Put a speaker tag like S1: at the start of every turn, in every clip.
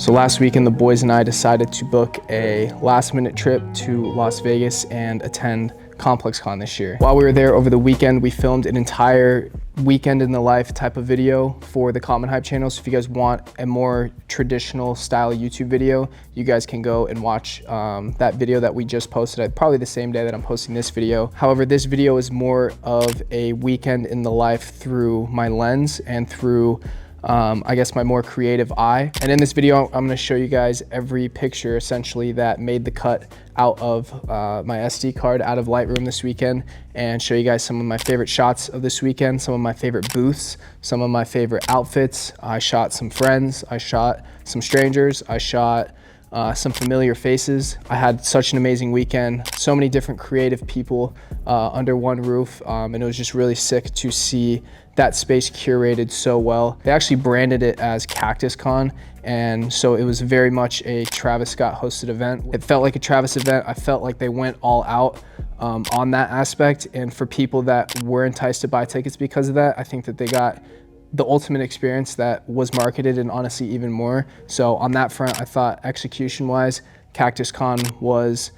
S1: So last weekend, the boys and I decided to book a last-minute trip to Las Vegas and attend Complexcon this year. While we were there over the weekend, we filmed an entire weekend in the life type of video for the Common Hype channel. So if you guys want a more traditional style YouTube video, you guys can go and watch that video that we just posted, probably the same day that I'm posting this video. However, this video is more of a weekend in the life through my lens and through I guess my more creative eye. And in this video, I'm gonna show you guys every picture essentially that made the cut out of my SD card out of Lightroom this weekend, and show you guys some of my favorite shots of this weekend, some of my favorite booths, some of my favorite outfits. I shot some friends, I shot some strangers, I shot some familiar faces. I had such an amazing weekend, so many different creative people under one roof, and it was just really sick to see that space curated so well. They actually branded it as Complexcon, and so it was very much a Travis Scott hosted event. It felt like a Travis event. I felt like they went all out on that aspect, and for people that were enticed to buy tickets because of that, I think that they got the ultimate experience that was marketed, and honestly even more. So on that front, I thought execution wise, Complexcon was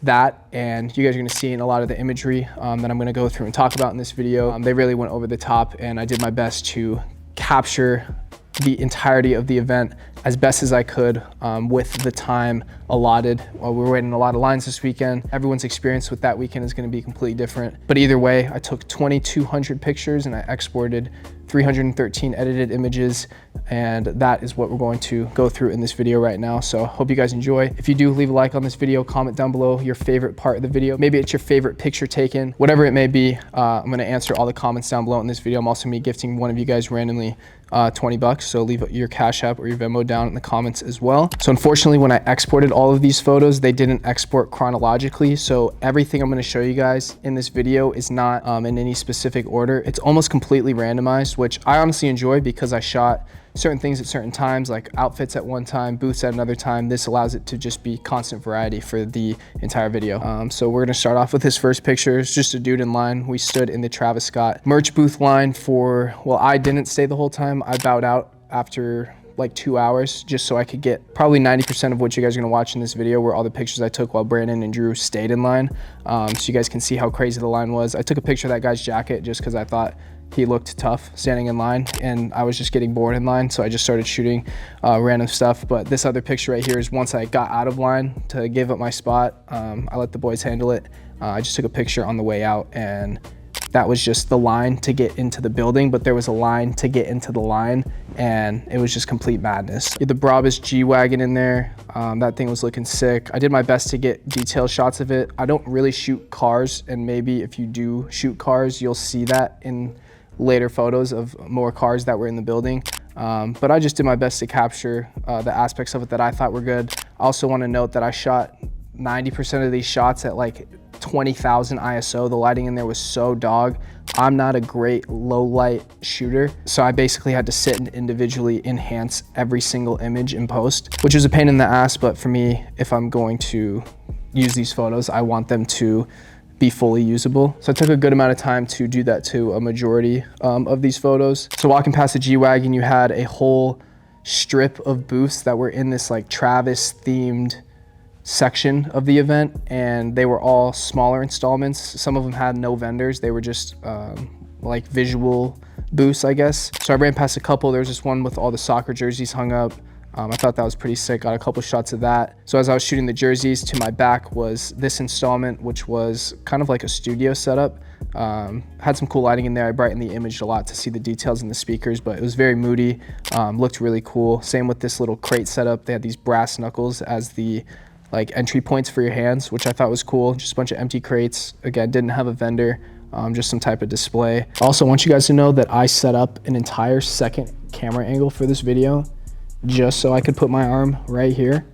S1: that, and you guys are gonna see in a lot of the imagery that I'm gonna go through and talk about in this video. They really went over the top, and I did my best to capture the entirety of the event as best as I could with the time allotted. We were waiting in a lot of lines this weekend. Everyone's experience with that weekend is gonna be completely different. But either way, I took 2,200 pictures and I exported 313 edited images, and that is what we're going to go through in this video right now. So hope you guys enjoy. If you do, leave a like on this video, comment down below your favorite part of the video. Maybe it's your favorite picture taken, whatever it may be. I'm gonna answer all the comments down below in this video. I'm also gonna be gifting one of you guys randomly 20 bucks. So leave your Cash App or your Venmo down in the comments as well. So unfortunately, when I exported all of these photos, they didn't export chronologically. So everything I'm gonna show you guys in this video is not in any specific order. It's almost completely randomized, which I honestly enjoy because I shot certain things at certain times, like outfits at one time, booths at another time. This allows it to just be constant variety for the entire video. So we're gonna start off with this first picture. It's just a dude in line. We stood in the Travis Scott merch booth line for, well, I didn't stay the whole time. I bowed out after like 2 hours just so I could get probably 90% of what you guys are gonna watch in this video were all the pictures I took while Brandon and Drew stayed in line. So you guys can see how crazy the line was. I took a picture of that guy's jacket just because I thought he looked tough standing in line, and I was just getting bored in line, so I just started shooting random stuff. But this other picture right here is once I got out of line to give up my spot. I let the boys handle it. I just took a picture on the way out, and that was just the line to get into the building, but there was a line to get into the line, and it was just complete madness. The Brabus G-Wagon in there, that thing was looking sick. I did my best to get detailed shots of it. I don't really shoot cars, and maybe if you do shoot cars, you'll see that in later photos of more cars that were in the building. But I just did my best to capture the aspects of it that I thought were good. I also want to note that I shot 90% of these shots at like 20,000 ISO. The lighting in there was so dog. I'm not a great low light shooter, so I basically had to sit and individually enhance every single image in post, which was a pain in the ass. But for me, if I'm going to use these photos, I want them to be fully usable. So I took a good amount of time to do that to a majority of these photos. So walking past the G-Wagon, you had a whole strip of booths that were in this like Travis themed section of the event, and they were all smaller installments. Some of them had no vendors. They were just like visual booths, I guess. So I ran past a couple. There was this one with all the soccer jerseys hung up. I thought that was pretty sick. Got a couple shots of that. So as I was shooting the jerseys, to my back was this installment, which was kind of like a studio setup. Had some cool lighting in there. I brightened the image a lot to see the details in the speakers, but it was very moody. Looked really cool. Same with this little crate setup. They had these brass knuckles as the like entry points for your hands, which I thought was cool. Just a bunch of empty crates. Again, didn't have a vendor, just some type of display. I also want you guys to know that I set up an entire second camera angle for this video, just so I could put my arm right here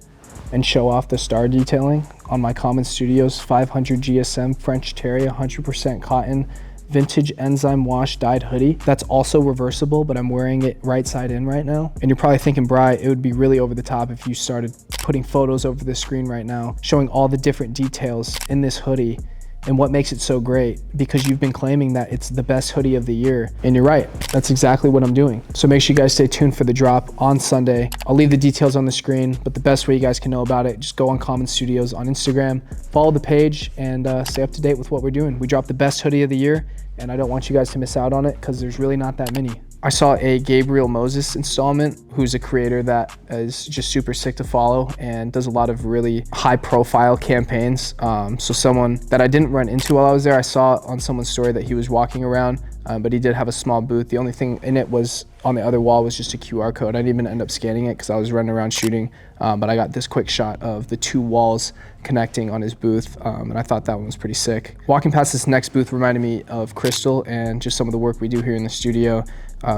S1: and show off the star detailing on my Common Studios 500 GSM French Terry 100% cotton vintage enzyme wash dyed hoodie. That's also reversible, but I'm wearing it right side in right now. And you're probably thinking, Bri, it would be really over the top if you started putting photos over the screen right now, showing all the different details in this hoodie And what makes it so great? Because you've been claiming that it's the best hoodie of the year. And you're right, that's exactly what I'm doing. So make sure you guys stay tuned for the drop on Sunday. I'll leave the details on the screen, but the best way you guys can know about it, just go on Common Studios on Instagram, follow the page, and stay up to date with what we're doing. We dropped the best hoodie of the year, and I don't want you guys to miss out on it because there's really not that many. I saw a Gabriel Moses installment, who's a creator that is just super sick to follow and does a lot of really high profile campaigns. So someone that I didn't run into while I was there, I saw on someone's story that he was walking around, but he did have a small booth. The only thing in it was on the other wall was just a QR code. I didn't even end up scanning it because I was running around shooting, but I got this quick shot of the 2 walls connecting on his booth, and I thought that one was pretty sick. Walking past this next booth reminded me of Crystal and just some of the work we do here in the studio.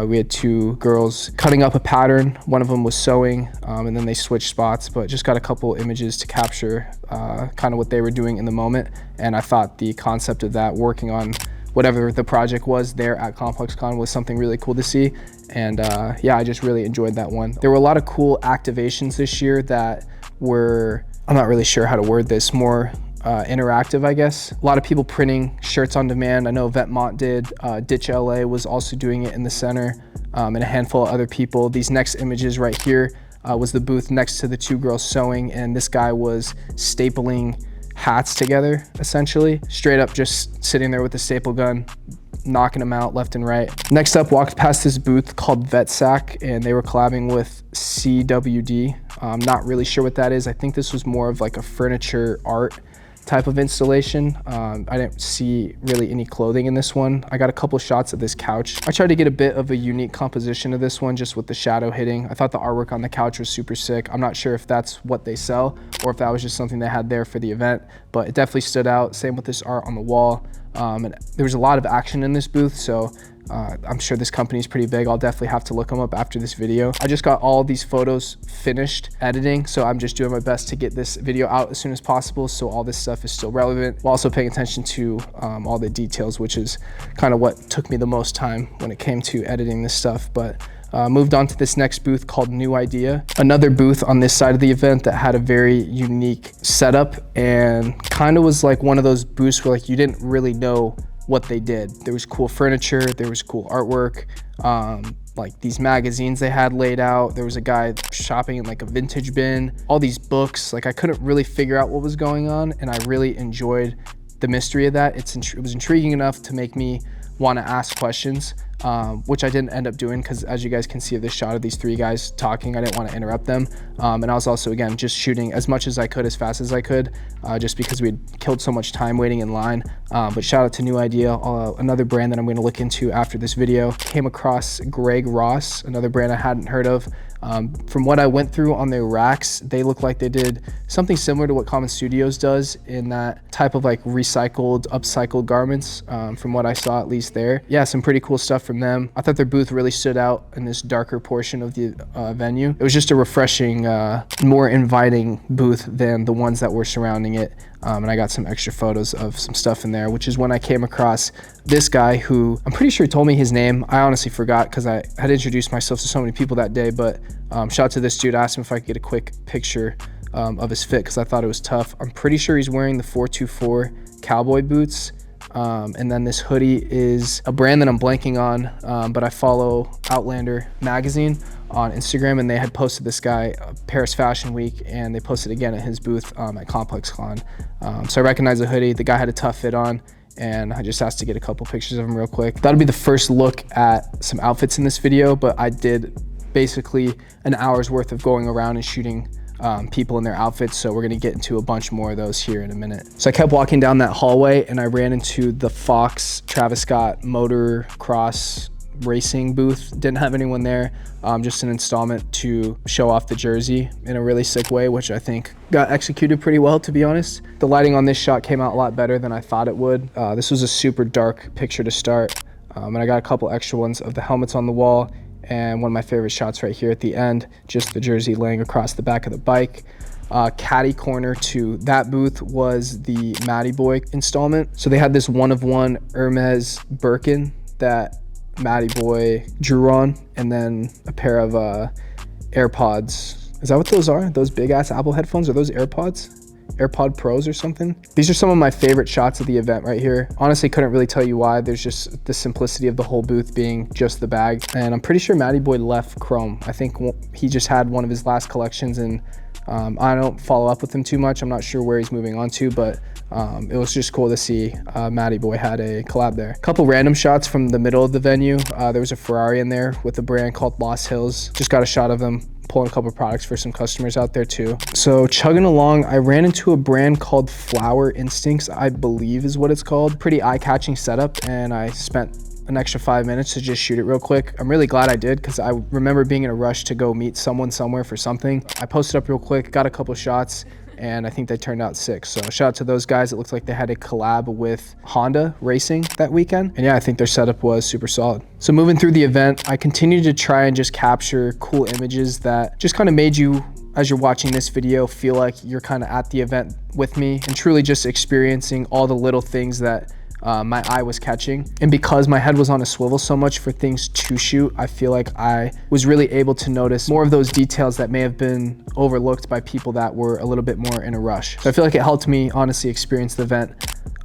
S1: We had 2 girls cutting up a pattern. One of them was sewing, and then they switched spots, but just got a couple images to capture kind of what they were doing in the moment. And I thought the concept of that, working on whatever the project was there at Complexcon, was something really cool to see. And yeah, I just really enjoyed that one. There were a lot of cool activations this year that were, I'm not really sure how to word this, more interactive, I guess. A lot of people printing shirts on demand. I know Vetmont did, Ditch LA was also doing it in the center, and a handful of other people. These next images right here was the booth next to the 2 girls sewing, and this guy was stapling hats together, essentially. Straight up just sitting there with a staple gun, knocking them out left and right. Next up, walked past this booth called Vetsac, and they were collabing with CWD. I'm not really sure what that is. I think this was more of like a furniture art type of installation. I didn't see really any clothing in this one. I got a couple shots of this couch. I tried to get a bit of a unique composition of this one, just with the shadow hitting. I thought the artwork on the couch was super sick. I'm not sure if that's what they sell or if that was just something they had there for the event, but it definitely stood out. Same with this art on the wall. And there was a lot of action in this booth, so I'm sure this company is pretty big. I'll definitely have to look them up after this video. I just got all these photos finished editing, so I'm just doing my best to get this video out as soon as possible, so all this stuff is still relevant, while also paying attention to all the details, which is kind of what took me the most time when it came to editing this stuff. But moved on to this next booth called New Idea, another booth on this side of the event that had a very unique setup and kind of was like one of those booths where like you didn't really know what they did. There was cool furniture, there was cool artwork, like these magazines they had laid out. There was a guy shopping in like a vintage bin, all these books. Like I couldn't really figure out what was going on, and I really enjoyed the mystery of that. It was intriguing enough to make me want to ask questions, which I didn't end up doing because, as you guys can see of this shot of these 3 guys talking, I didn't want to interrupt them. And I was also, again, just shooting as much as I could, as fast as I could, just because we had killed so much time waiting in line. But shout out to New Idea, another brand that I'm going to look into after this video. Came across Greg Ross, another brand I hadn't heard of. From what I went through on their racks, they look like they did something similar to what Common Studios does, in that type of like recycled, upcycled garments, from what I saw at least there. Yeah, some pretty cool stuff from them. I thought their booth really stood out in this darker portion of the venue. It was just a refreshing, more inviting booth than the ones that were surrounding it. And I got some extra photos of some stuff in there, which is when I came across this guy who, I'm pretty sure he told me his name. I honestly forgot because I had introduced myself to so many people that day, but shout out to this dude. I asked him if I could get a quick picture of his fit because I thought it was tough. I'm pretty sure he's wearing the 424 cowboy boots. And then this hoodie is a brand that I'm blanking on, but I follow Outlander magazine on Instagram, and they had posted this guy Paris Fashion Week, and they posted again at his booth at Complexcon. So I recognized the hoodie. The guy had a tough fit on, and I just asked to get a couple pictures of him real quick. That'll be the first look at some outfits in this video, but I did basically an hour's worth of going around and shooting people in their outfits, so we're gonna get into a bunch more of those here in a minute. So I kept walking down that hallway, and I ran into the Fox Travis Scott motocross racing booth. Didn't have anyone there, just an installment to show off the jersey in a really sick way, which I think got executed pretty well, to be honest. The lighting on this shot came out a lot better than I thought it would. This was a super dark picture to start, and I got a couple extra ones of the helmets on the wall, and one of my favorite shots right here at the end, just the jersey laying across the back of the bike. Caddy corner to that booth was the MattyBoy installment. So they had this one-of-one Hermes Birkin that MattyBoy drew on, and then a pair of AirPods. Is that what those are? Those big ass Apple headphones? Are those AirPods? AirPod Pros or something. These are some of my favorite shots of the event right here. Honestly, couldn't really tell you why. There's just the simplicity of the whole booth being just the bag. And I'm pretty sure MattyBoy left Chrome. I think he just had one of his last collections, and I don't follow up with him too much. I'm not sure where he's moving on to, but it was just cool to see MattyBoy had a collab there. A couple random shots from the middle of the venue. There was a Ferrari in there with a brand called Lost Hills. Just got a shot of them pulling a couple products for some customers out there too. So chugging along, I ran into a brand called Flower Instincts, I believe is what it's called. Pretty eye-catching setup, and I spent an extra 5 minutes to just shoot it real quick. I'm really glad I did, because I remember being in a rush to go meet someone somewhere for something. I posted up real quick, got a couple shots, and I think they turned out sick. So shout out to those guys. It looked like they had a collab with Honda Racing that weekend. And yeah, I think their setup was super solid. So moving through the event, I continued to try and just capture cool images that just kind of made you, as you're watching this video, feel like you're kind of at the event with me and truly just experiencing all the little things that my eye was catching. And because my head was on a swivel so much for things to shoot, I feel like I was really able to notice more of those details that may have been overlooked by people that were a little bit more in a rush. So I feel like it helped me honestly experience the event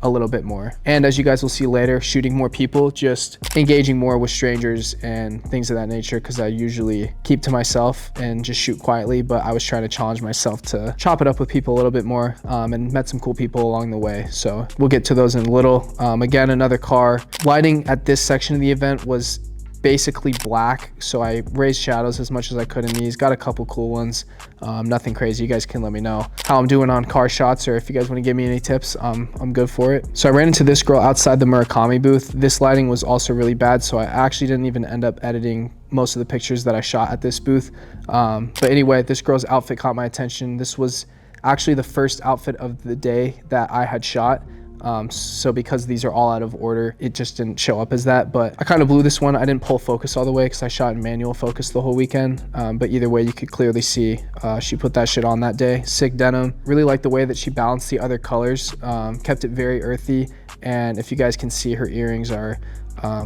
S1: a little bit more. And as you guys will see later, shooting more people, just engaging more with strangers and things of that nature, because I usually keep to myself and just shoot quietly, but I was trying to challenge myself to chop it up with people a little bit more, and met some cool people along the way. So we'll get to those in a little. Again, another car. Lighting at this section of the event was basically black, so I raised shadows as much as I could in these. Got a couple cool ones, nothing crazy. You guys can let me know how I'm doing on car shots, or if you guys want to give me any tips, I'm good for it. So I ran into this girl outside the Murakami booth. This lighting was also really bad, so I actually didn't even end up editing most of the pictures that I shot at this booth. But anyway, this girl's outfit caught my attention. This was actually the first outfit of the day that I had shot. So because these are all out of order, it just didn't show up as that, but I kind of blew this one. I didn't pull focus all the way because I shot in manual focus the whole weekend, but either way you could clearly see she put that shit on that day. Sick denim. Really like the way that she balanced the other colors, kept it very earthy, and if you guys can see, her earrings are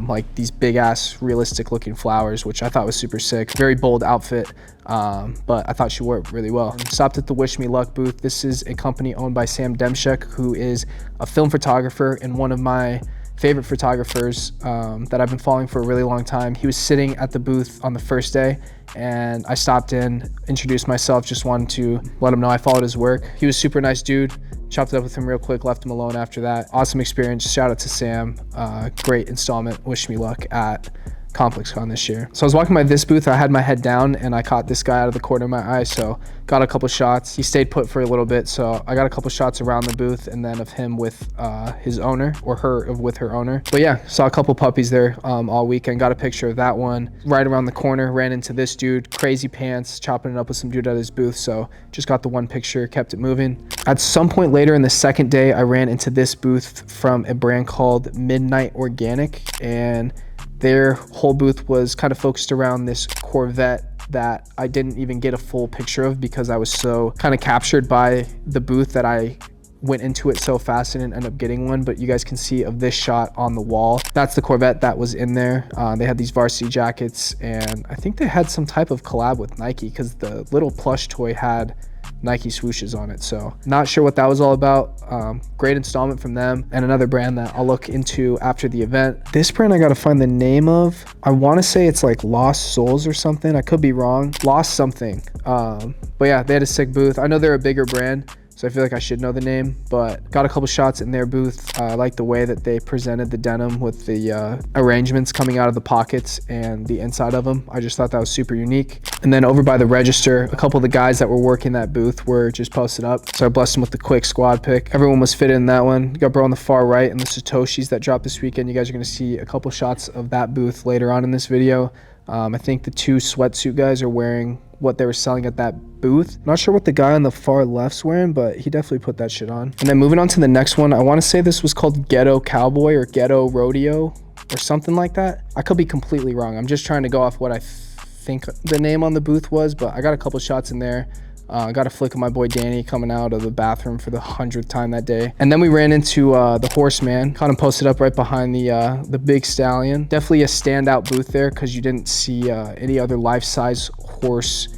S1: like these big ass realistic looking flowers, which I thought was super sick. Very bold outfit, but I thought she wore it really well. Stopped at the Wish Me Luck booth. This is a company owned by Sam Demchek, who is a film photographer and one of my favorite photographers that I've been following for a really long time. He was sitting at the booth on the first day, and I stopped in, introduced myself, just wanted to let him know I followed his work. He was a super nice dude. Chopped it up with him real quick, left him alone after that. Awesome experience. Shout out to Sam. Great installment. Wish me luck at Complexcon this year. So I was walking by this booth, I had my head down, and I caught this guy out of the corner of my eye, so got a couple shots. He stayed put for a little bit, so I got a couple shots around the booth, and then of him with his owner, or her with her owner. But yeah, saw a couple puppies there all weekend. Got a picture of that one. Right around the corner, ran into this dude, crazy pants, chopping it up with some dude at his booth, so just got the one picture, kept it moving. At some point later in the second day, I ran into this booth from a brand called Midnight Organic, and their whole booth was kind of focused around this Corvette that I didn't even get a full picture of because I was so kind of captured by the booth that I went into it so fast and didn't end up getting one. But you guys can see of this shot on the wall, that's the Corvette that was in there. They had these varsity jackets, and I think they had some type of collab with Nike because the little plush toy had Nike swooshes on it, so not sure what that was all about. Great installment from them, and another brand that I'll look into after the event. This brand I gotta find the name of. I want to say it's like Lost Souls or something. I could be wrong. Lost something. But yeah, they had a sick booth. I know they're a bigger brand, so I feel like I should know the name, but got a couple shots in their booth. I like the way that they presented the denim with the arrangements coming out of the pockets and the inside of them. I just thought that was super unique. And then over by the register, a couple of the guys that were working that booth were just posted up, so I blessed them with the quick squad pick. Everyone was fitted in that one. You got bro on the far right and the Satoshis that dropped this weekend. You guys are gonna see a couple shots of that booth later on in this video. I think the two sweatsuit guys are wearing what they were selling at that booth. Not sure what the guy on the far left's wearing, but he definitely put that shit on. And then moving on to the next one, I want to say this was called Ghetto Cowboy or Ghetto Rodeo or something like that. I could be completely wrong. I'm just trying to go off what I think the name on the booth was, but I got a couple shots in there. Got a flick of my boy Danny coming out of the bathroom for the 100th time that day. And then we ran into the Horseman, kind of posted up right behind the big stallion. Definitely a standout booth there because you didn't see any other life-size horse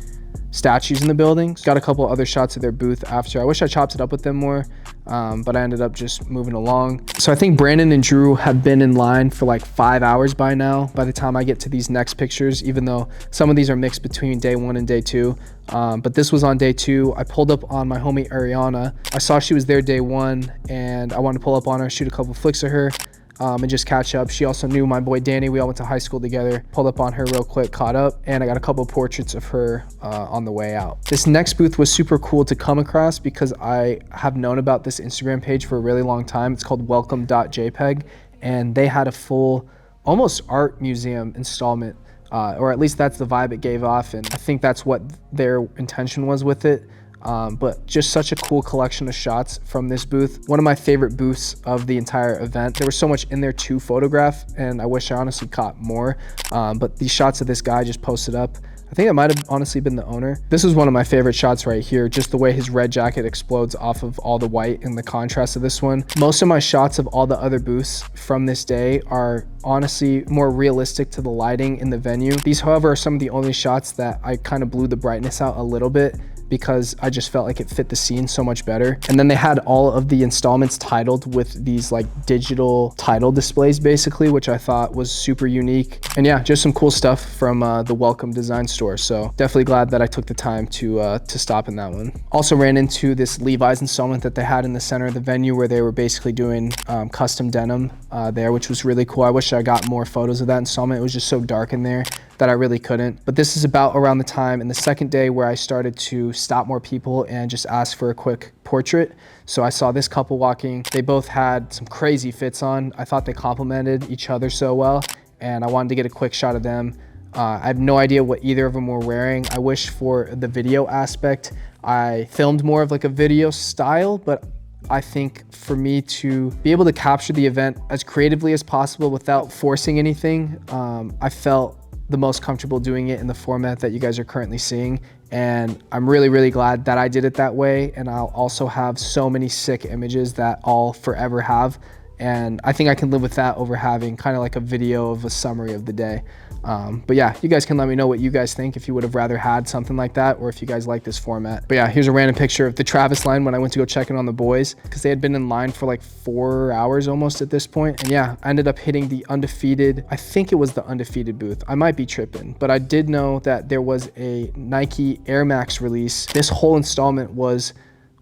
S1: statues in the building. Got a couple other shots of their booth after. I wish I chopped it up with them more, but I ended up just moving along. So I think Brandon and Drew have been in line for like 5 hours by now by the time I get to these next pictures, even though some of these are mixed between day 1 and day 2. But this was on day 2. I pulled up on my homie Ariana. I saw she was there day 1 and I wanted to pull up on her, shoot a couple flicks of her, and just catch up. She also knew my boy Danny. We all went to high school together. Pulled up on her real quick, caught up, and I got a couple of portraits of her on the way out. This next booth was super cool to come across because I have known about this Instagram page for a really long time. It's called welcome.jpeg, and they had a full, almost art museum installment, or at least that's the vibe it gave off, and I think that's what their intention was with it. But just such a cool collection of shots from this booth. One of my favorite booths of the entire event. There was so much in there to photograph, and I wish I honestly caught more. But these shots of this guy just posted up, I think it might have honestly been the owner. This is one of my favorite shots right here, just the way his red jacket explodes off of all the white and the contrast of this one. Most of my shots of all the other booths from this day are honestly more realistic to the lighting in the venue. These, however, are some of the only shots that I kind of blew the brightness out a little bit, because I just felt like it fit the scene so much better. And then they had all of the installments titled with these like digital title displays basically, which I thought was super unique. And yeah, just some cool stuff from the Welcome design store. So definitely glad that I took the time to stop in that one. Also ran into this Levi's installment that they had in the center of the venue where they were basically doing custom denim there, which was really cool. I wish I got more photos of that installment. It was just so dark in there that I really couldn't. But this is about around the time in the second day where I started to stop more people and just ask for a quick portrait. So I saw this couple walking. They both had some crazy fits on. I thought they complemented each other so well, and I wanted to get a quick shot of them. I have no idea what either of them were wearing. I wish for the video aspect, I filmed more of like a video style, but I think for me to be able to capture the event as creatively as possible without forcing anything, I felt the most comfortable doing it in the format that you guys are currently seeing. And I'm really, really glad that I did it that way. And I'll also have so many sick images that I'll forever have. And I think I can live with that over having kind of like a video of a summary of the day. But yeah, you guys can let me know what you guys think, if you would have rather had something like that, or if you guys like this format. But yeah, here's a random picture of the Travis line when I went to go check in on the boys, because they had been in line for like 4 hours almost at this point. And yeah, I ended up hitting the Undefeated. I think it was the Undefeated booth. I might be tripping, but I did know that there was a Nike Air Max release. This whole installment was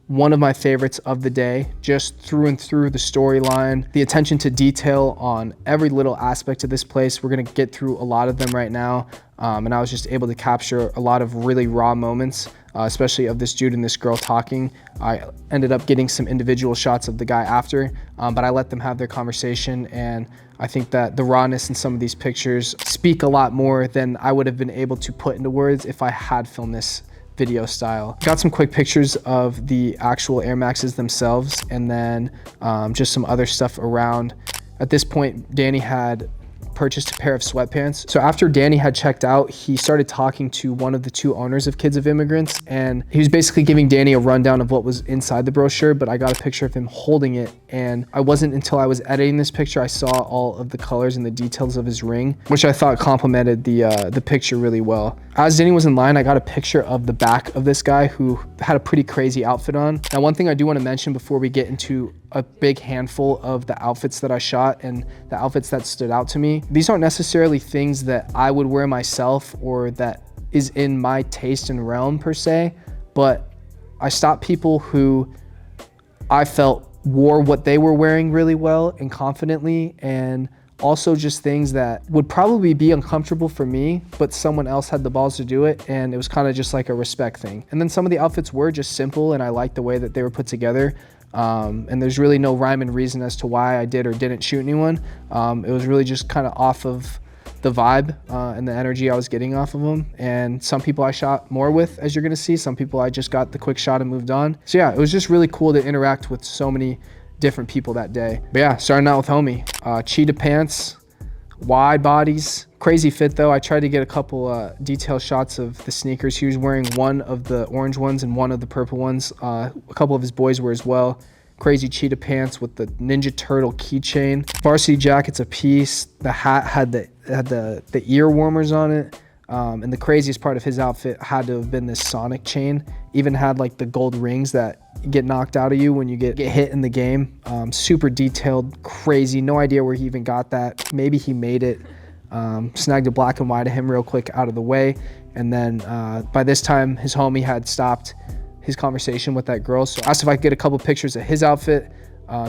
S1: one of my favorites of the day, just through and through. The storyline, the attention to detail on every little aspect of this place. We're gonna get through a lot of them right now, and I was just able to capture a lot of really raw moments, especially of this dude and this girl talking. I ended up getting some individual shots of the guy after, but I let them have their conversation, and I think that the rawness in some of these pictures speak a lot more than I would have been able to put into words if I had filmed this video style. Got some quick pictures of the actual Air Maxes themselves, and then just some other stuff around. At this point, Danny had purchased a pair of sweatpants. So after Danny had checked out, he started talking to one of the 2 owners of Kids of Immigrants, and he was basically giving Danny a rundown of what was inside the brochure, but I got a picture of him holding it, and I wasn't until I was editing this picture I saw all of the colors and the details of his ring, which I thought complemented the picture really well. As Danny was in line, I got a picture of the back of this guy who had a pretty crazy outfit on. Now, one thing I do want to mention before we get into a big handful of the outfits that I shot and the outfits that stood out to me, these aren't necessarily things that I would wear myself or that is in my taste and realm per se, but I stopped people who I felt wore what they were wearing really well and confidently, and also just things that would probably be uncomfortable for me, but someone else had the balls to do it, and it was kind of just like a respect thing. And then some of the outfits were just simple, and I liked the way that they were put together. And there's really no rhyme and reason as to why I did or didn't shoot anyone. It was really just kind of off of the vibe and the energy I was getting off of them. And some people I shot more with, as you're gonna see. Some people I just got the quick shot and moved on. So yeah, it was just really cool to interact with so many different people that day. But yeah, starting out with homie. Cheetah pants, wide bodies, crazy fit though. I tried to get a couple detailed shots of the sneakers. He was wearing one of the orange ones and one of the purple ones. A couple of his boys were as well. Crazy cheetah pants with the Ninja Turtle keychain. Varsity jacket's a piece. The hat had the ear warmers on it. And the craziest part of his outfit had to have been this Sonic chain. Even had like the gold rings that get knocked out of you when you get hit in the game. Super detailed, crazy, no idea where he even got that. Maybe he made it. Snagged a black and white of him real quick out of the way. And then by this time, his homie had stopped his conversation with that girl. So I asked if I could get a couple pictures of his outfit.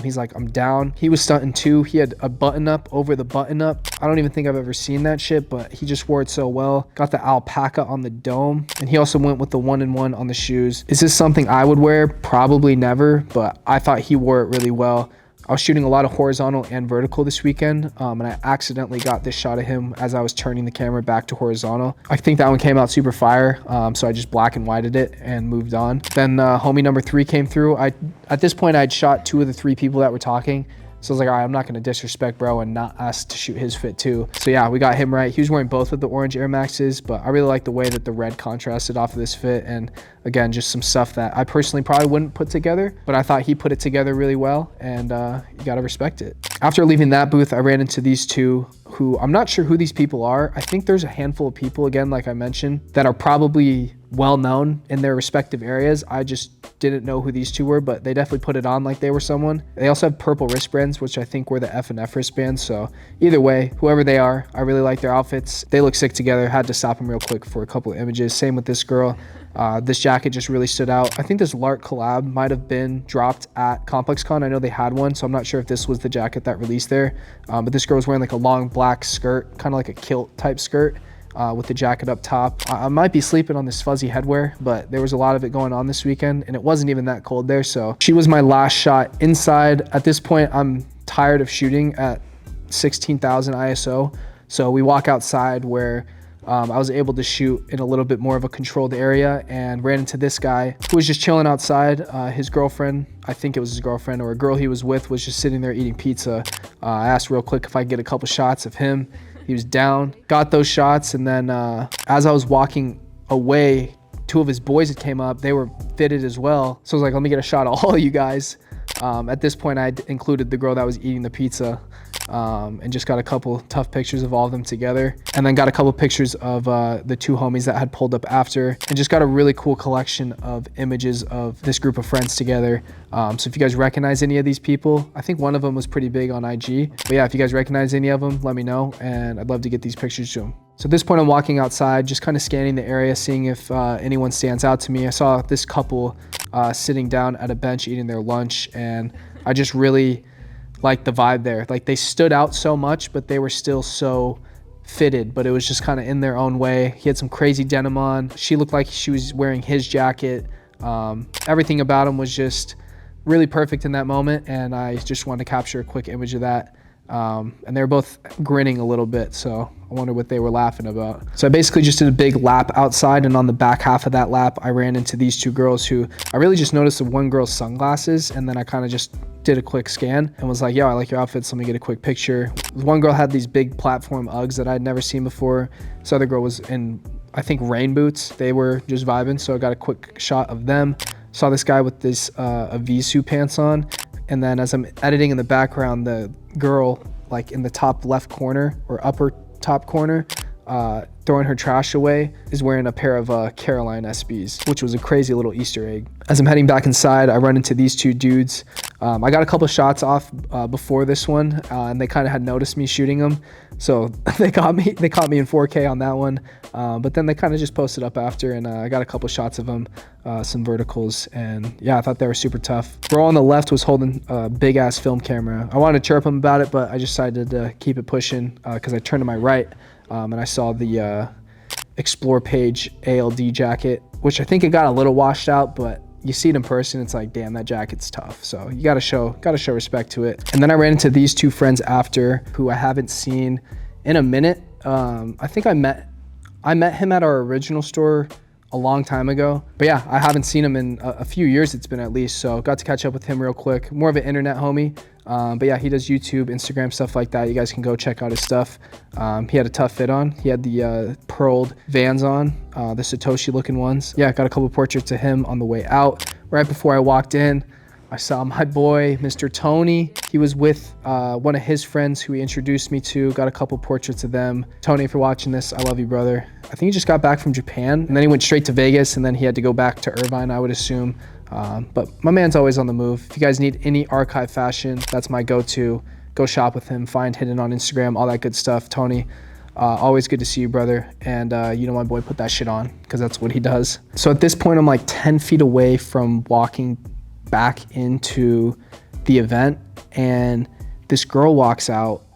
S1: He's like, I'm down. He was stunting too. He had a button up over the button up. I don't even think I've ever seen that shit, but he just wore it so well. Got the alpaca on the dome. And he also went with the 1-in-1 on the shoes. Is this something I would wear? Probably never, but I thought he wore it really well. I was shooting a lot of horizontal and vertical this weekend, and I accidentally got this shot of him as I was turning the camera back to horizontal. I think that one came out super fire, so I just black and whited it and moved on. Then homie number 3 came through. At this point, I'd shot 2 of the 3 people that were talking. So I was like, all right, I'm not gonna disrespect bro and not ask to shoot his fit too. So yeah, we got him right. He was wearing both of the orange Air Maxes, but I really like the way that the red contrasted off of this fit. And again, just some stuff that I personally probably wouldn't put together, but I thought he put it together really well, and you gotta respect it. After leaving that booth, I ran into these 2 who I'm not sure who these people are. I think there's a handful of people, again, like I mentioned, that are probably well known in their respective areas. I just didn't know who these 2 were, but they definitely put it on like they were someone. They also have purple wristbands, which I think were the F&F wristbands. So either way, whoever they are, I really like their outfits. They look sick together. Had to stop them real quick for a couple of images. Same with this girl. This jacket just really stood out. I think this Lark collab might have been dropped at Complexcon. I know they had one, so I'm not sure if this was the jacket that released there. But this girl was wearing like a long black skirt, kind of like a kilt type skirt. With the jacket up top. I might be sleeping on this fuzzy headwear, but there was a lot of it going on this weekend, and it wasn't even that cold there. So she was my last shot inside. At this point, I'm tired of shooting at 16,000 ISO. So we walk outside where I was able to shoot in a little bit more of a controlled area, and ran into this guy who was just chilling outside. His girlfriend, I think it was his girlfriend or a girl he was with, was just sitting there eating pizza. I asked real quick if I could get a couple shots of him. He was down, got those shots, and then as I was walking away, 2 of his boys that came up, they were fitted as well. So I was like, let me get a shot of all of you guys. At this point, I included the girl that was eating the pizza, and just got a couple tough pictures of all of them together. And then got a couple pictures of the 2 homies that had pulled up after, and just got a really cool collection of images of this group of friends together. So if you guys recognize any of these people, I think one of them was pretty big on IG. But yeah, if you guys recognize any of them, let me know, and I'd love to get these pictures to them. So at this point, I'm walking outside, just kind of scanning the area, seeing if anyone stands out to me. I saw this couple sitting down at a bench eating their lunch, and I just really liked the vibe there. Like, they stood out so much, but they were still so fitted, but it was just kind of in their own way. He had some crazy denim on. She looked like she was wearing his jacket. Everything about him was just really perfect in that moment, and I just wanted to capture a quick image of that. And they were both grinning a little bit, so I wonder what they were laughing about. So I basically just did a big lap outside, and on the back half of that lap, I ran into these 2 girls who I really just noticed the one girl's sunglasses, and then I kind of just did a quick scan and was like, yo, I like your outfits, let me get a quick picture. One girl had these big platform Uggs that I'd never seen before. This other girl was in, I think, rain boots. They were just vibing, so I got a quick shot of them. Saw this guy with this Avisu pants on, and then as I'm editing in the background, the girl, like in the top left corner or upper top corner, throwing her trash away, is wearing a pair of Caroline SBs, which was a crazy little Easter egg. As I'm heading back inside, I run into these 2 dudes. I got a couple shots off before this one, and they kind of had noticed me shooting them, so they caught me in 4K on that one. But then they kind of just posted up after, and I got a couple shots of them, some verticals, and yeah, I thought they were super tough. Bro on the left was holding a big ass film camera. I wanted to chirp him about it, but I decided to keep it pushing because I turned to my right, and I saw the Explore Page ALD jacket, which I think it got a little washed out, but you see it in person, it's like, damn, that jacket's tough. So you gotta show respect to it. And then I ran into these 2 friends after, who I haven't seen in a minute. I think I met him at our original store a long time ago, but yeah, I haven't seen him in a few years, it's been at least. So got to catch up with him real quick. More of an internet homie, but yeah, he does YouTube, Instagram, stuff like that. You guys can go check out his stuff. He had a tough fit on. He had the pearled Vans on, the Satoshi looking ones. Yeah, got a couple portraits of him on the way out. Right before I walked in, I I saw my boy, Mr. Tony. He was with one of his friends who he introduced me to. Got a couple portraits of them. Tony, if you're watching this, I love you, brother. I think he just got back from Japan, and then he went straight to Vegas, and then he had to go back to Irvine, I would assume. But my man's always on the move. If you guys need any archive fashion, that's my go-to. Go shop with him, find Hidden on Instagram, all that good stuff. Tony, always good to see you, brother. And you know my boy put that shit on, because that's what he does. So at this point, I'm like 10 feet away from walking back into the event, and this girl walks out,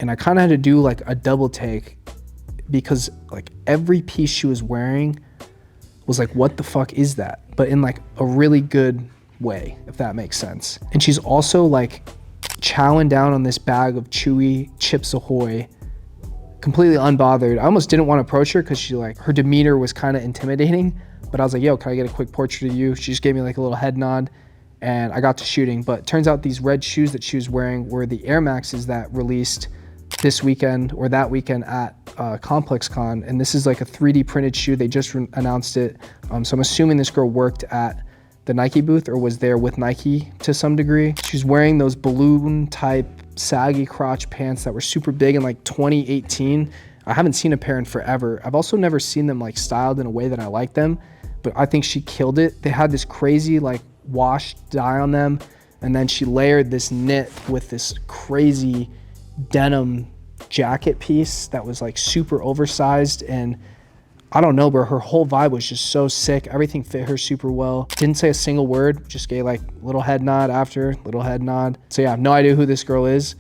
S1: and I kind of had to do like a double take, because like every piece she was wearing was like, what the fuck is that? But in like a really good way, if that makes sense. And she's also like chowing down on this bag of chewy Chips Ahoy, completely unbothered. I almost didn't want to approach her because her demeanor was kind of intimidating, but I was like, yo, can I get a quick portrait of you? She just gave me like a little head nod, and I got to shooting. But turns out these red shoes that she was wearing were the Air Maxes that released this weekend or that weekend at Complexcon. And this is like a 3D printed shoe. They just announced it. So I'm assuming this girl worked at the Nike booth or was there with Nike to some degree. She's wearing those balloon type saggy crotch pants that were super big in like 2018. I haven't seen a pair in forever. I've also never seen them like styled in a way that I like them, but I think she killed it. They had this crazy like wash dye on them, and then she layered this knit with this crazy denim jacket piece that was like super oversized. And I don't know, bro, her whole vibe was just so sick. Everything fit her super well. Didn't say a single word, just gave like little head nod after little head nod. So yeah, I have no idea who this girl is,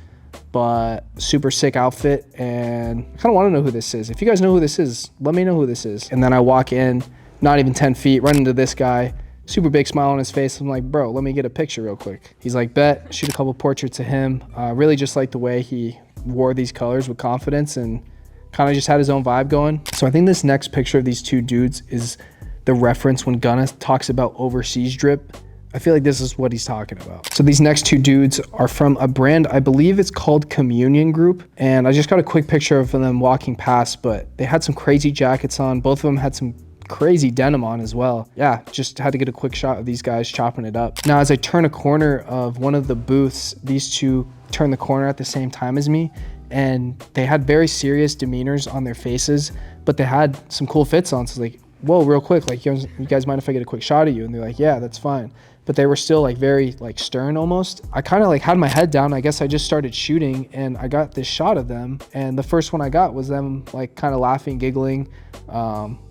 S1: but super sick outfit, and I kind of want to know who this is. If you guys know who this is, let me know who this is. And then I walk in, not even 10 feet, run into this guy, super big smile on his face. I'm like, bro, let me get a picture real quick. He's like, bet. Shoot a couple portraits of him. Really just like the way he wore these colors with confidence and kind of just had his own vibe going. So I think this next picture of these two dudes is the reference when Gunna talks about overseas drip. I feel like this is what he's talking about. So these next two dudes are from a brand, I believe it's called Communion Group. And I just got a quick picture of them walking past, but they had some crazy jackets on. Both of them had some crazy denim on as well. Yeah, just had to get a quick shot of these guys chopping it up. Now, as I turn a corner of one of the booths, these two turn the corner at the same time as me, and they had very serious demeanors on their faces, but they had some cool fits on. So like, whoa, real quick, like, you guys mind if I get a quick shot of you? And they're like, yeah, that's fine. But they were still like very like stern almost. I kind of like had my head down. I guess I just started shooting, and I got this shot of them. And the first one I got was them like kind of laughing, giggling,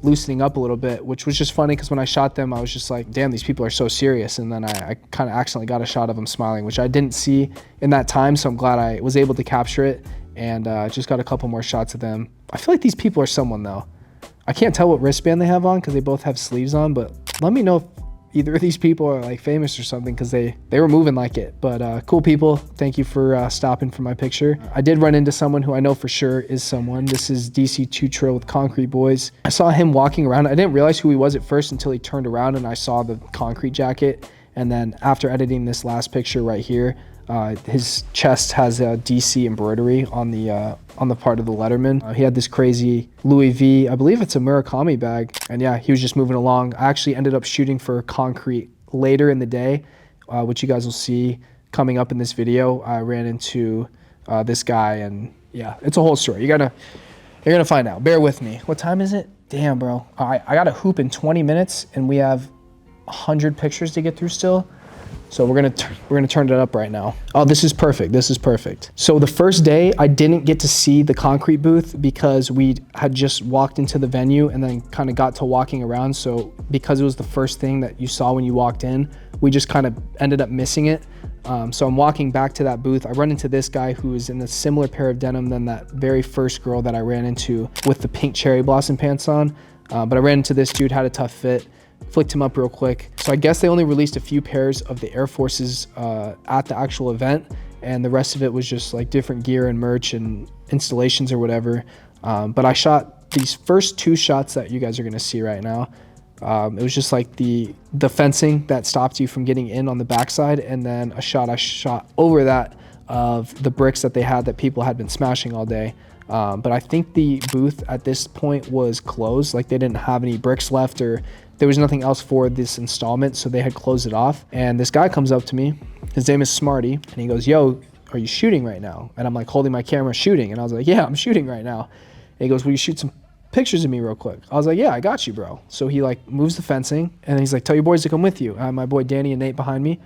S1: loosening up a little bit, which was just funny because when I shot them, I was just like, damn, these people are so serious. And then I kind of accidentally got a shot of them smiling, which I didn't see in that time. So I'm glad I was able to capture it, and just got a couple more shots of them. I feel like these people are someone though. I can't tell what wristband they have on because they both have sleeves on, but let me know if either of these people are like famous or something, because they were moving like it. But cool people, thank you for stopping for my picture. I did run into someone who I know for sure is someone. This is DC Tutra with Concrete Boys. I saw him walking around. I didn't realize who he was at first until he turned around and I saw the concrete jacket. And then after editing this last picture right here, his chest has a DC embroidery on the part of the Letterman. He had this crazy Louis V, I believe it's a Murakami bag. And yeah, he was just moving along. I actually ended up shooting for Concrete later in the day, which you guys will see coming up in this video. I ran into this guy, and yeah, it's a whole story. You're gonna find out. Bear with me. What time is it? Damn, bro. I got a hoop in 20 minutes, and we have 100 pictures to get through still. So we're gonna turn it up right now. Oh, this is perfect. This is perfect. So the first day I didn't get to see the concrete booth because we had just walked into the venue and then kind of got to walking around. So because it was the first thing that you saw when you walked in, we just kind of ended up missing it. So I'm walking back to that booth. I run into this guy who is in a similar pair of denim than that very first girl that I ran into with the pink cherry blossom pants on. But I ran into this dude, had a tough fit. Flicked him up real quick. So I guess they only released a few pairs of the Air Forces at the actual event, and the rest of it was just like different gear and merch and installations or whatever. But I shot these first two shots that you guys are gonna see right now. It was just like the fencing that stopped you from getting in on the backside, and then a shot I shot over that of the bricks that they had that people had been smashing all day. But I think the booth at this point was closed. Like they didn't have any bricks left, or there was nothing else for this installment, so they had closed it off. And this guy comes up to me, his name is Smarty, and he goes, yo, are you shooting right now? And I'm like holding my camera shooting, and I was like, yeah, I'm shooting right now. And he goes, will you shoot some pictures of me real quick? I was like, yeah, I got you, bro. So he like moves the fencing, and he's like, tell your boys to come with you. I have my boy Danny and Nate behind me.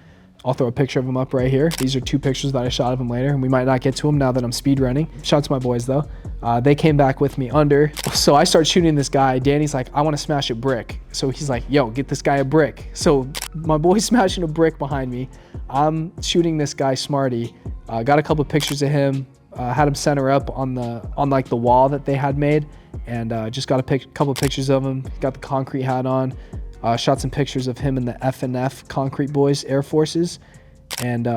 S1: I'll throw a picture of him up right here. These are 2 pictures that I shot of him later, and we might not get to him now that I'm speed running. Shout out to my boys though. They came back with me under. So I start shooting this guy. Danny's like, I want to smash a brick. So he's like, yo, get this guy a brick. So my boy's smashing a brick behind me. I'm shooting this guy Smarty. Got a couple pictures of him. Had him center up on like the wall that they had made, and just got a couple pictures of him. Got the concrete hat on. Shot some pictures of him in the F&F Concrete Boys Air Forces. And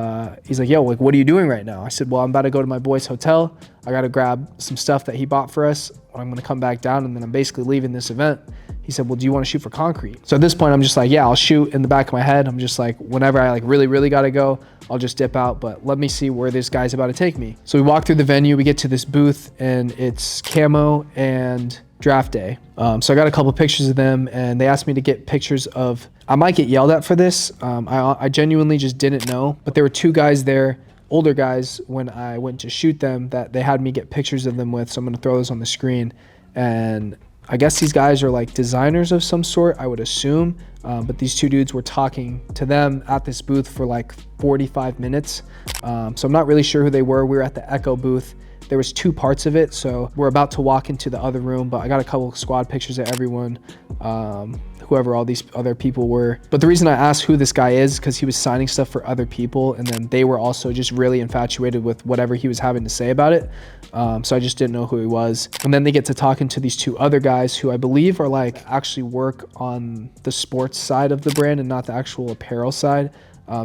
S1: he's like, yo, like, what are you doing right now? I said, well, I'm about to go to my boy's hotel. I got to grab some stuff that he bought for us. I'm going to come back down, and then I'm basically leaving this event. He said, well, do you want to shoot for concrete? So at this point, I'm just like, yeah, I'll shoot. In the back of my head, I'm just like, whenever I like really got to go, I'll just dip out, but let me see where this guy's about to take me. So we walk through the venue, we get to this booth, and it's camo and draft day. So I got a couple pictures of them, and they asked me to get pictures of, I might get yelled at for this. I genuinely just didn't know, but there were 2 guys there, older guys, when I went to shoot them, that they had me get pictures of them with. So I'm going to throw those on the screen. And I guess these guys are like designers of some sort, I would assume. But these 2 dudes were talking to them at this booth for like 45 minutes. So I'm not really sure who they were. We were at the Echo booth. There was 2 parts of it, so we're about to walk into the other room, but I got a couple of squad pictures of everyone, whoever all these other people were. But the reason I asked who this guy is, because he was signing stuff for other people, and then they were also just really infatuated with whatever he was having to say about it. So I just didn't know who he was. And then they get to talking to these 2 other guys who I believe are like actually work on the sports side of the brand and not the actual apparel side.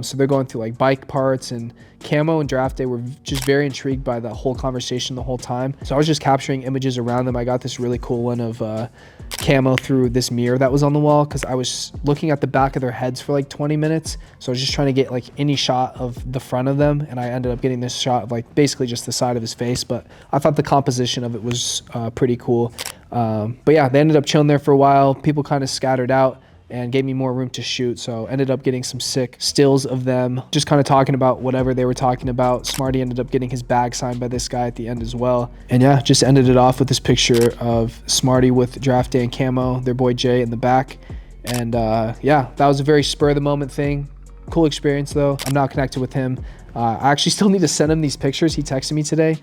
S1: So they're going through like bike parts, and camo and draft day were just very intrigued by the whole conversation the whole time. So I was just capturing images around them. I got this really cool one of camo through this mirror that was on the wall, because I was looking at the back of their heads for like 20 minutes. So I was just trying to get like any shot of the front of them, and I ended up getting this shot of like basically just the side of his face. But I thought the composition of it was pretty cool. But yeah, they ended up chilling there for a while. People kind of scattered out and gave me more room to shoot. So ended up getting some sick stills of them, just kind of talking about whatever they were talking about. Smarty ended up getting his bag signed by this guy at the end as well. And yeah, just ended it off with this picture of Smarty with draft day and camo, their boy Jay in the back. And yeah, that was a very spur of the moment thing. Cool experience though. I'm not connected with him. I actually still need to send him these pictures. He texted me today,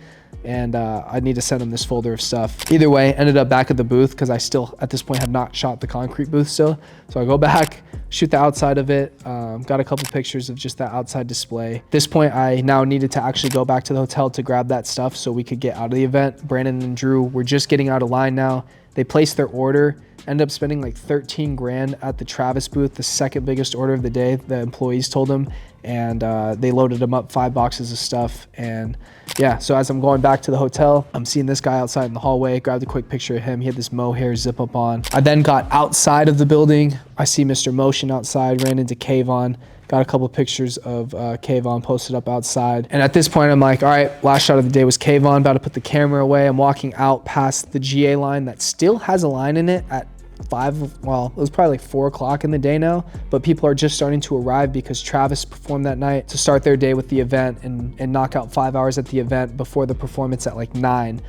S1: and I need to send him this folder of stuff. Either way, ended up back at the booth, because I still at this point have not shot the concrete booth still. So I go back, shoot the outside of it. Got a couple pictures of just that outside display. At this point, I now needed to actually go back to the hotel to grab that stuff so we could get out of the event. Brandon and Drew were just getting out of line now. They placed their order. Ended up spending like 13 grand at the Travis booth, the second biggest order of the day, the employees told them. And they loaded them up 5 boxes of stuff. And yeah, so as I'm going back to the hotel, I'm seeing this guy outside in the hallway. Grabbed a quick picture of him. He had this mohair zip up on. I then got outside of the building. I see Mr. Motion outside, ran into Kayvon. Got a couple pictures of Kayvon posted up outside. And at this point, I'm like, all right, last shot of the day was Kayvon. About to put the camera away. I'm walking out past the GA line that still has a line in it at 5, well, it was probably like 4 o'clock in the day now, but people are just starting to arrive because Travis performed that night to start their day with the event and knock out 5 hours at the event before the performance at like 9.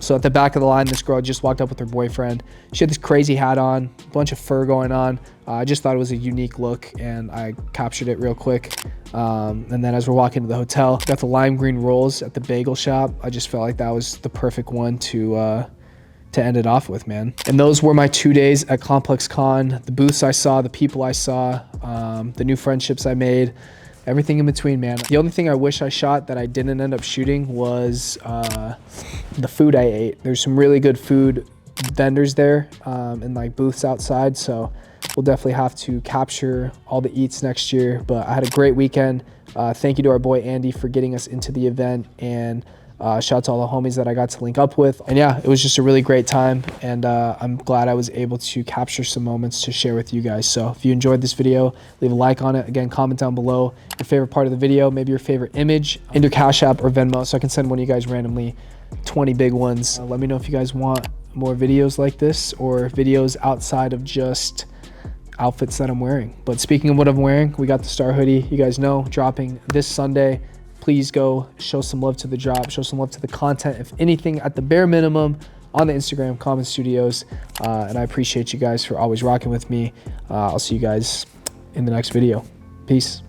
S1: So at the back of the line, this girl just walked up with her boyfriend. She had this crazy hat on, a bunch of fur going on. I just thought it was a unique look, and I captured it real quick. And then as we're walking to the hotel, got the lime green rolls at the bagel shop. I just felt like that was the perfect one to end it off with, man. And those were my 2 days at Complexcon. The booths I saw, the people I saw, the new friendships I made, everything in between, man. The only thing I wish I shot that I didn't end up shooting was the food I ate. There's some really good food vendors there and like booths outside, so we'll definitely have to capture all the eats next year. But I had a great weekend. Thank you to our boy Andy for getting us into the event, and shout out to all the homies that I got to link up with. And yeah, it was just a really great time, and I'm glad I was able to capture some moments to share with you guys. So if you enjoyed this video, leave a like on it. Again, comment down below your favorite part of the video, maybe your favorite image, and your Cash App or Venmo, so I can send one of you guys randomly 20 big ones. Let me know if you guys want more videos like this, or videos outside of just outfits that I'm wearing. But speaking of what I'm wearing, we got the Star hoodie, you guys know, dropping this Sunday. Please go show some love to the drop, show some love to the content, if anything, at the bare minimum, on the Instagram, Common Studios. And I appreciate you guys for always rocking with me. I'll see you guys in the next video. Peace.